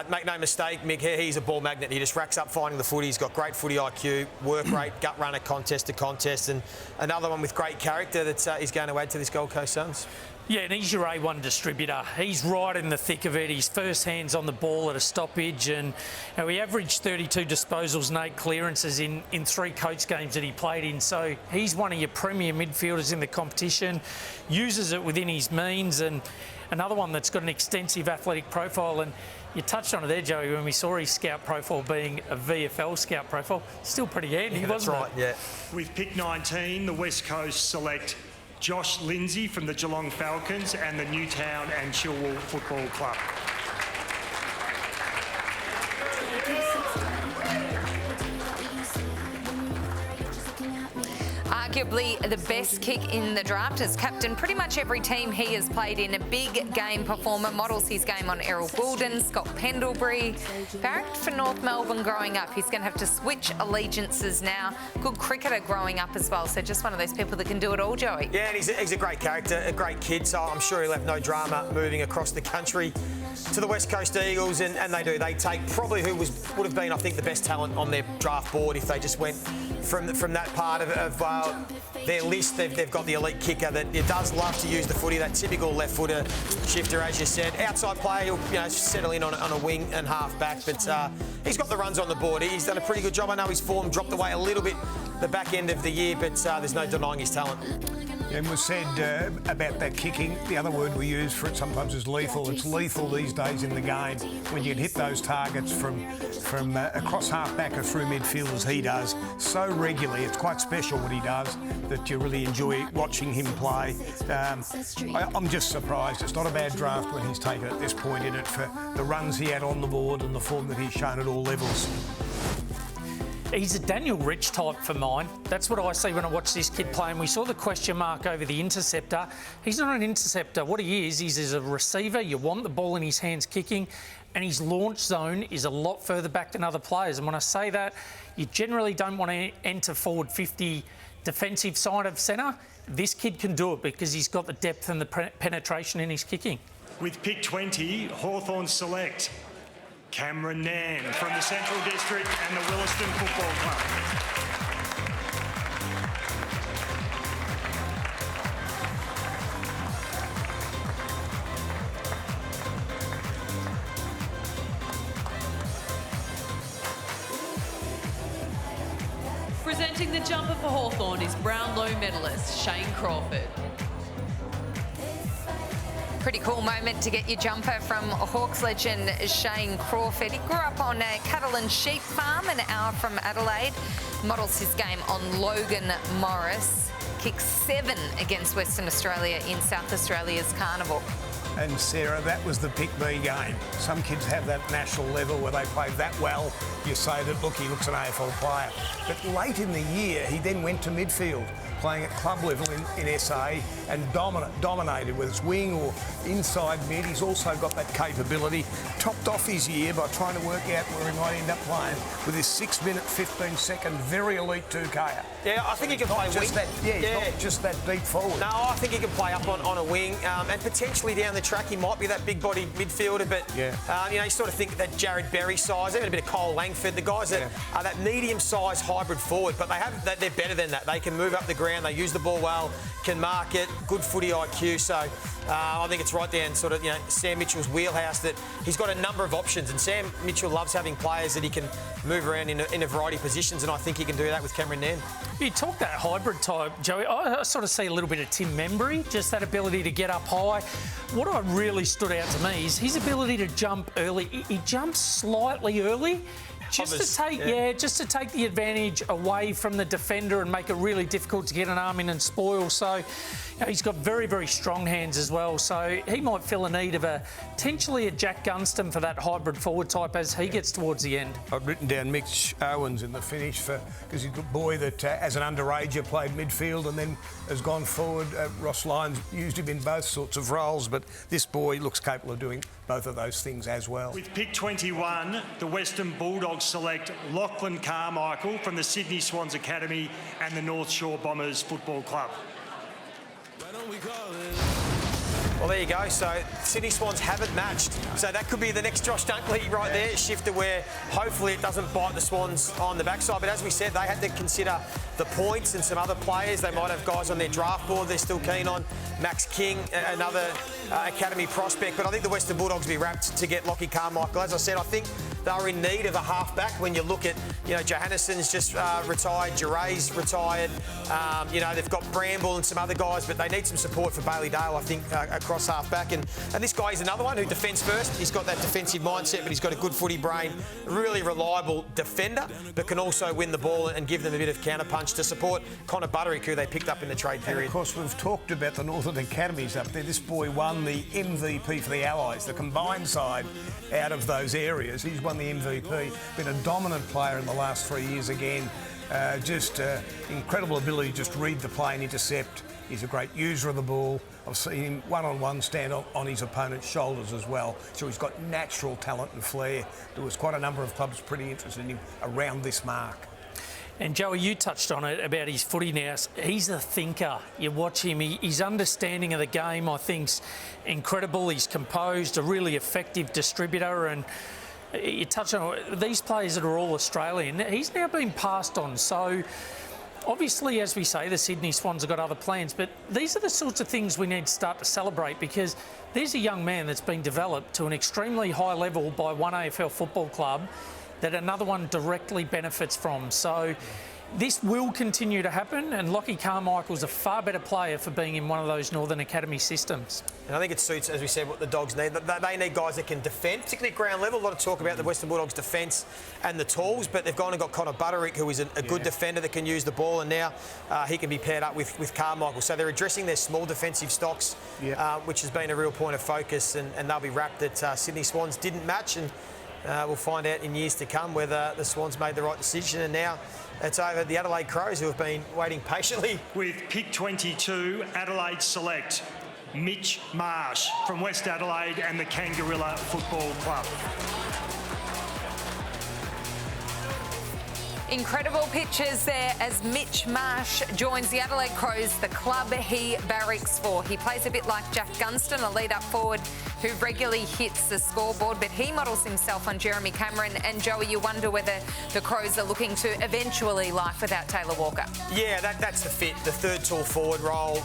make no mistake, Mick, he's a ball magnet. He just racks up finding the footy. He's got great footy IQ, work rate, gut runner, contest to contest, and another one with great character that he's going to add to this Gold Coast Suns. Yeah, and he's your A1 distributor. He's right in the thick of it. His first hands on the ball at a stoppage, and he averaged 32 disposals and 8 clearances in 3 coach games that he played in. So he's one of your premier midfielders in the competition, uses it within his means, and another one that's got an extensive athletic profile. And you touched on it there, Joey, when we saw his scout profile being a VFL scout profile. Still pretty handy, wasn't it? That's right, yeah. With pick 19, the West Coast select Josh Lindsay from the Geelong Falcons and the Newtown and Chilwell Football Club. Arguably the best kick in the draft, has captained pretty much every team he has played in. A big game performer, models his game on Errol Goulden, Scott Pendlebury. Barracked for North Melbourne growing up. He's going to have to switch allegiances now. Good cricketer growing up as well, so just one of those people that can do it all, Joey. Yeah, and he's a great character, a great kid, so I'm sure he'll have no drama moving across the country to the West Coast Eagles, and they do. They take probably who would have been, I think, the best talent on their draft board if they just went from that part of their list. They've got the elite kicker that does love to use the footy, that typical left footer shifter, as you said. Outside player, he'll settle in on a wing and half back, but he's got the runs on the board. He's done a pretty good job. I know his form dropped away a little bit the back end of the year, but there's no denying his talent. And was said about that kicking, the other word we use for it sometimes is lethal. It's lethal these days in the game when you can hit those targets from across half-back or through midfield as he does so regularly. It's quite special what he does, that you really enjoy watching him play. I'm just surprised. It's not a bad draft when he's taken at this point in it for the runs he had on the board and the form that he's shown at all levels. He's a Daniel Rich type for mine. That's what I see when I watch this kid play. And we saw the question mark over the interceptor. He's not an interceptor. What he is a receiver. You want the ball in his hands kicking, and his launch zone is a lot further back than other players. And when I say that, you generally don't want to enter forward 50 defensive side of centre. This kid can do it because he's got the depth and the penetration in his kicking. With pick 20, Hawthorn select Cameron Nan from the Central District and the Williston Football Club. Presenting Representing the jumper for Hawthorn is Brownlow medalist Shane Crawford. Pretty cool moment to get your jumper from Hawks legend Shane Crawford. He grew up on a cattle and sheep farm an hour from Adelaide. Models his game on Logan Morris. Kicked 7 against Western Australia in South Australia's Carnival. And Sarah, that was the pick-me game. Some kids have that national level where they play that well. You say that, look, he looks an AFL player. But late in the year, he then went to midfield, playing at club level in SA and dominated with his wing or inside mid. He's also got that capability. Topped off his year by trying to work out where he might end up playing with his 6-minute, 15-second, very elite 2K. Yeah, I think he can play wing. He's not just that deep forward. No, I think he can play up on a wing and potentially down the track he might be that big-bodied midfielder, but you sort of think that Jared Berry size, even a bit of Cole Langford, the guys that are that medium-sized hybrid forward, but they're better than that. They can move up the ground, they use the ball well, can mark it, good footy IQ. So I think it's right down sort of Sam Mitchell's wheelhouse that he's got a number of options, and Sam Mitchell loves having players that he can move around in a variety of positions, and I think he can do that with Cameron Nairn. You talk that hybrid type, Joey. I sort of see a little bit of Tim Membry, just that ability to get up high. What really stood out to me is his ability to jump early. He jumps slightly early. Just to take the advantage away from the defender and make it really difficult to get an arm in and spoil. So he's got very, very strong hands as well. So he might feel a need of potentially a Jack Gunston for that hybrid forward type as he gets towards the end. I've written down Mitch Owens in the finish because he's a boy that as an underager played midfield and then has gone forward. Ross Lyons used him in both sorts of roles, but this boy looks capable of doing both of those things as well. With pick 21, the Western Bulldogs select Lachlan Carmichael from the Sydney Swans Academy and the North Shore Bombers Football Club. Well, there you go. So Sydney Swans haven't matched. So that could be the next Josh Dunkley right there, shifter where hopefully it doesn't bite the Swans on the backside. But as we said, they had to consider the points and some other players. They might have guys on their draft board they're still keen on. Max King, another academy prospect. But I think the Western Bulldogs will be wrapped to get Lockie Carmichael. As I said, I think they were in need of a halfback when you look at, Johannisson's just retired, Jaray's retired. They've got Bramble and some other guys, but they need some support for Bailey Dale, I think, across halfback. And this guy is another one who defends first. He's got that defensive mindset, but he's got a good footy brain, really reliable defender, but can also win the ball and give them a bit of counterpunch to support Connor Butterick, who they picked up in the trade period. And of course, we've talked about the Northern Academies up there. This boy won the MVP for the Allies, the combined side out of those areas. He's won the MVP, been a dominant player in the last 3 years again. Incredible ability to just read the play and intercept. He's a great user of the ball. I've seen him one-on-one stand on his opponent's shoulders as well. So he's got natural talent and flair. There was quite a number of clubs pretty interested in him around this mark. And Joey, you touched on it about his footy now. He's a thinker. You watch him, his understanding of the game, I think, is incredible. He's composed, a really effective distributor, and you touched on these players that are all Australian. He's now been passed on. So obviously, as we say, the Sydney Swans have got other plans, but these are the sorts of things we need to start to celebrate, because there's a young man that's been developed to an extremely high level by one AFL football club that another one directly benefits from. So this will continue to happen, and Lockie Carmichael's a far better player for being in one of those Northern Academy systems. And I think it suits, as we said, what the Dogs need. They need guys that can defend, particularly at ground level. A lot of talk about the Western Bulldogs' defence and the tools, but they've gone and got Connor Butterick, who is a good defender that can use the ball, and now he can be paired up with Carmichael. So they're addressing their small defensive stocks, which has been a real point of focus, and they'll be wrapped that Sydney Swans didn't match, and we'll find out in years to come whether the Swans made the right decision. And now it's over the Adelaide Crows, who have been waiting patiently. With pick 22, Adelaide select Mitch Marsh from West Adelaide and the Kangarilla Football Club. Incredible pictures there as Mitch Marsh joins the Adelaide Crows, the club he barracks for. He plays a bit like Jack Gunston, a lead-up forward who regularly hits the scoreboard, but he models himself on Jeremy Cameron. And Joey, you wonder whether the Crows are looking to eventually life without Taylor Walker. Yeah, that's the fit, the third tall forward role.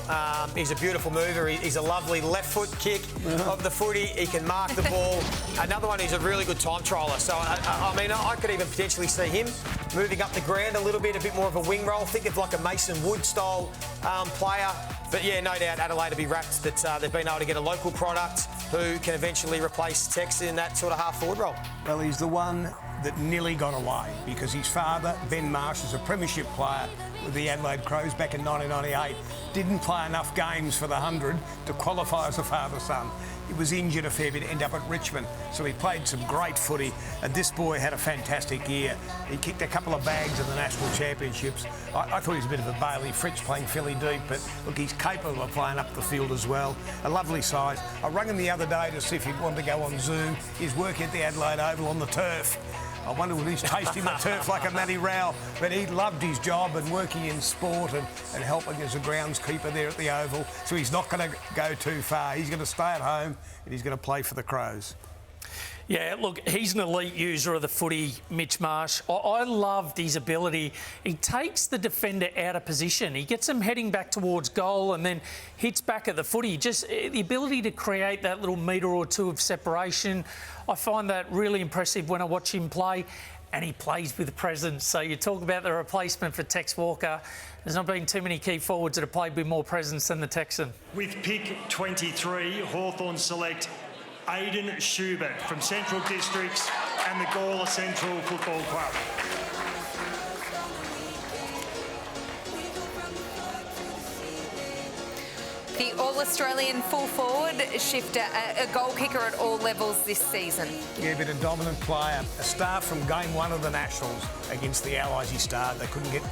He's a beautiful mover. He's a lovely left foot kick of the footy. He can mark the ball. Another one who's a really good time trialer. So, I mean, I could even potentially see him moving up the ground a little bit, a bit more of a wing role. Think of like a Mason Wood style player. But yeah, no doubt Adelaide will be rapt that they've been able to get a local product who can eventually replace Tex in that sort of half forward role. Well, he's the one that nearly got away because his father, Ben Marsh, is a premiership player with the Adelaide Crows back in 1998. Didn't play enough games for the 100 to qualify as a father-son. He was injured a fair bit, ended up at Richmond, so he played some great footy, and this boy had a fantastic year. He kicked a couple of bags in the national championships. I thought he was a bit of a Bailey Fritz playing Philly deep, but look, he's capable of playing up the field as well. A lovely size. I rang him the other day to see if he'd want to go on Zoom. He's working at the Adelaide Oval on the turf. I wonder would he's tasting the turf like a Matty Rowell, but he loved his job and working in sport and helping as a groundskeeper there at the Oval. So he's not going to go too far. He's going to stay at home and he's going to play for the Crows. Yeah, look, he's an elite user of the footy, Mitch Marsh. I loved his ability. He takes the defender out of position. He gets them heading back towards goal and then hits back at the footy. Just the ability to create that little metre or two of separation. I find that really impressive when I watch him play, and he plays with presence. So you talk about the replacement for Tex Walker. There's not been too many key forwards that have played with more presence than the Texan. With pick 23, Hawthorn select Aidan Schubert from Central Districts and the Gawler Central Football Club. The All-Australian full forward shifter, a goal kicker at all levels this season. Yeah, but a dominant player. A star from game one of the Nationals against the Allies. He started. They couldn't get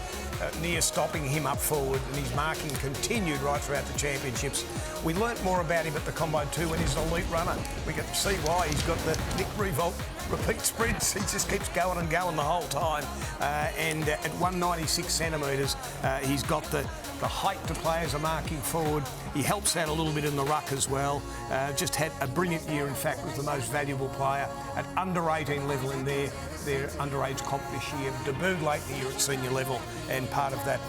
near stopping him up forward, and his marking continued right throughout the championships. We learnt more about him at the Combo 2 when he's an elite runner. We can see why he's got the Nick Revolt repeat sprints. He just keeps going and going the whole time. And at 196 centimetres, he's got the height to play as a marking forward. He helps out a little bit in the ruck as well. Just had a brilliant year, in fact, was the most valuable player at under 18 level in their underage comp this year. Debuted late in the year at senior level and part of that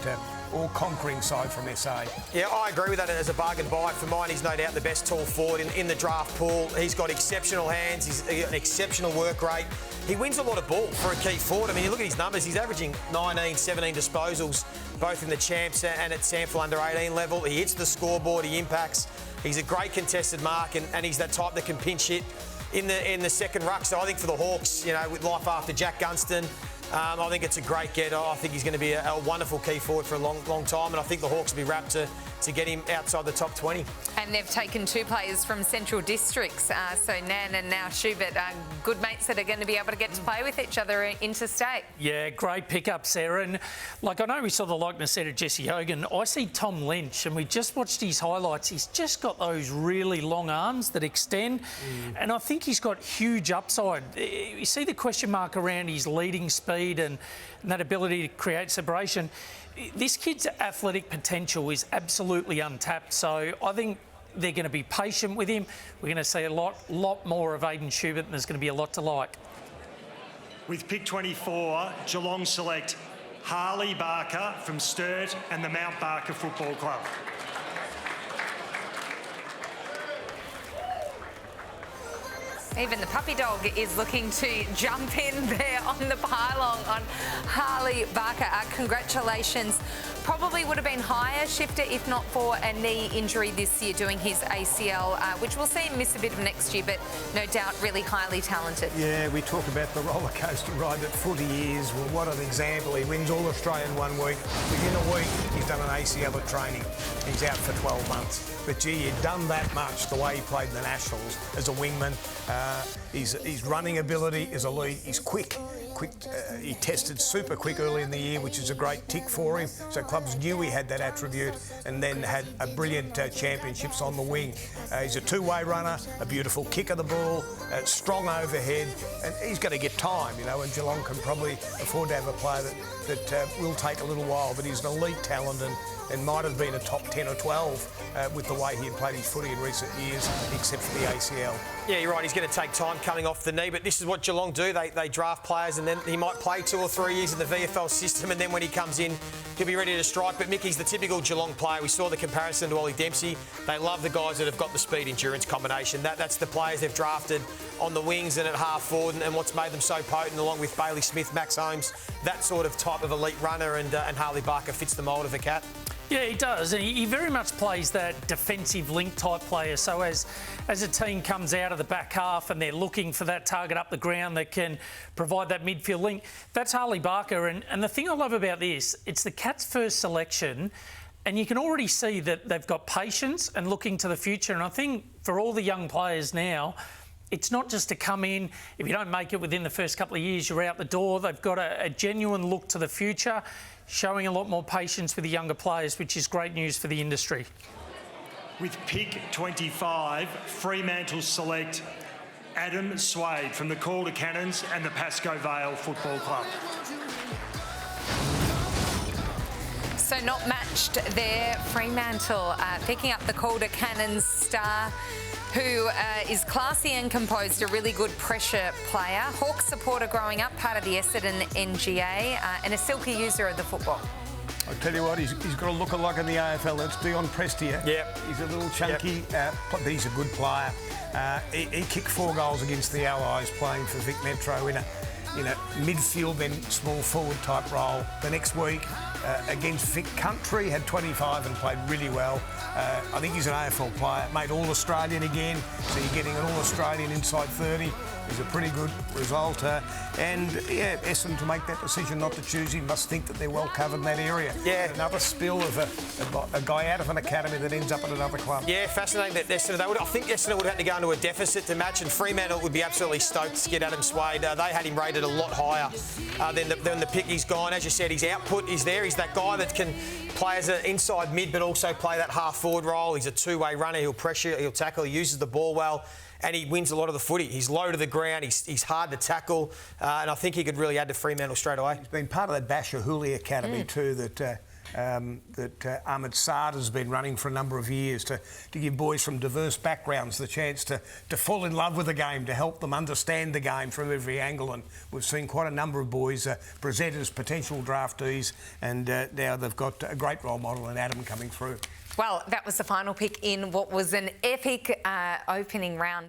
all-conquering side from SA. Yeah, I agree with that as a bargain buy. For mine, he's no doubt the best tall forward in the draft pool. He's got exceptional hands. He's got an exceptional work rate. He wins a lot of ball for a key forward. I mean, you look at his numbers. He's averaging 19, 17 disposals, both in the champs and at SANFL under 18 level. He hits the scoreboard. He impacts. He's a great contested mark, and he's that type that can pinch hit in the second ruck. So I think for the Hawks, you know, with life after Jack Gunston, I think it's a great get. I think he's going to be a wonderful key forward for a long time, and I think the Hawks will be rapt to get him outside the top 20. And they've taken two players from Central Districts, so Nan and now Schubert, good mates that are going to be able to get to play with each other interstate. Yeah, great pickup, Sarah. And like, I know we saw the likeness there to Jesse Hogan. I see Tom Lynch, and we just watched his highlights. He's just got those really long arms that extend, and I think he's got huge upside. You see the question mark around his leading speed and that ability to create separation. This kid's athletic potential is absolutely untapped, so I think they're going to be patient with him. We're going to see a lot more of Aidan Schubert, and there's going to be a lot to like. With pick 24, Geelong select Harley Barker from Sturt and the Mount Barker Football Club. Even the puppy dog is looking to jump in there on the pylon on Harley Barker. Congratulations. Probably would have been higher, Shifter, if not for a knee injury this year doing his ACL, which we'll see him miss a bit of next year, but no doubt really highly talented. Yeah, we talk about the roller coaster ride that footy is. Well, what an example. He wins All Australian 1 week. Within a week, he's done an ACL at training. He's out for 12 months. But gee, he'd done that much the way he played in the Nationals as a wingman. His running ability is elite. He's quick. He tested super quick early in the year, which is a great tick for him. So clubs knew he had that attribute, and then had a brilliant championships on the wing. He's a two-way runner, a beautiful kick of the ball, strong overhead, and he's going to get time, you know, and Geelong can probably afford to have a player that will take a little while, but he's an elite talent and might have been a top 10 or 12 with the way he had played his footy in recent years, except for the ACL. Yeah, you're right. He's going to take time coming off the knee, but this is what Geelong do. They draft players and then he might play 2 or 3 years in the VFL system, and then when he comes in, he'll be ready to strike. But Mickey's the typical Geelong player. We saw the comparison to Ollie Dempsey. They love the guys that have got the speed-endurance combination. That's the players they've drafted on the wings and at half forward, and what's made them so potent, along with Bailey Smith, Max Holmes, that sort of type of elite runner, and Harley Barker fits the mould of a cat. Yeah, he does. And he very much plays that defensive link type player. So as a team comes out of the back half and they're looking for that target up the ground that can provide that midfield link, that's Harley Barker. And the thing I love about this, it's the Cats' first selection, and you can already see that they've got patience and looking to the future. And I think for all the young players now, it's not just to come in, if you don't make it within the first couple of years, you're out the door. They've got a genuine look to the future, showing a lot more patience with the younger players, which is great news for the industry. With pick 25, Fremantle select Adam Swade from the Calder Cannons and the Pascoe Vale Football Club. So not matched there. Fremantle picking up the Calder Cannons star, who is classy and composed, a really good pressure player. Hawks supporter growing up, part of the Essendon NGA, and a silky user of the football. I tell you what, he's got a look-alike in the AFL. That's Dion Prestia. Yep. He's a little chunky, but he's a good player. He kicked 4 goals against the Allies playing for Vic Metro in a midfield, then small forward type role. The next week against Vic Country, had 25 and played really well. I think he's an AFL player, made All-Australian again, so you're getting an All-Australian inside 30 is a pretty good result. And yeah, Essendon to make that decision not to choose him must think that they're well covered in that area. Yeah. Another spill of a guy out of an academy that ends up at another club. Yeah, fascinating that Essendon. I think Essendon would have had to go into a deficit to match, and Fremantle would be absolutely stoked to get Adam Swade. They had him rated a lot higher than the pick he's gone. As you said, his output is there. He's that guy that can play as an inside mid, but also play that half forward role. He's a two-way runner. He'll pressure, he'll tackle, he uses the ball well, and he wins a lot of the footy. He's low to the ground. He's hard to tackle, and I think he could really add to Fremantle straight away. He's been part of that Basher Hooley Academy too that Ahmed Saad has been running for a number of years to give boys from diverse backgrounds the chance to fall in love with the game, to help them understand the game from every angle. And we've seen quite a number of boys presented as potential draftees, and now they've got a great role model in Adam coming through. Well, that was the final pick in what was an epic opening round.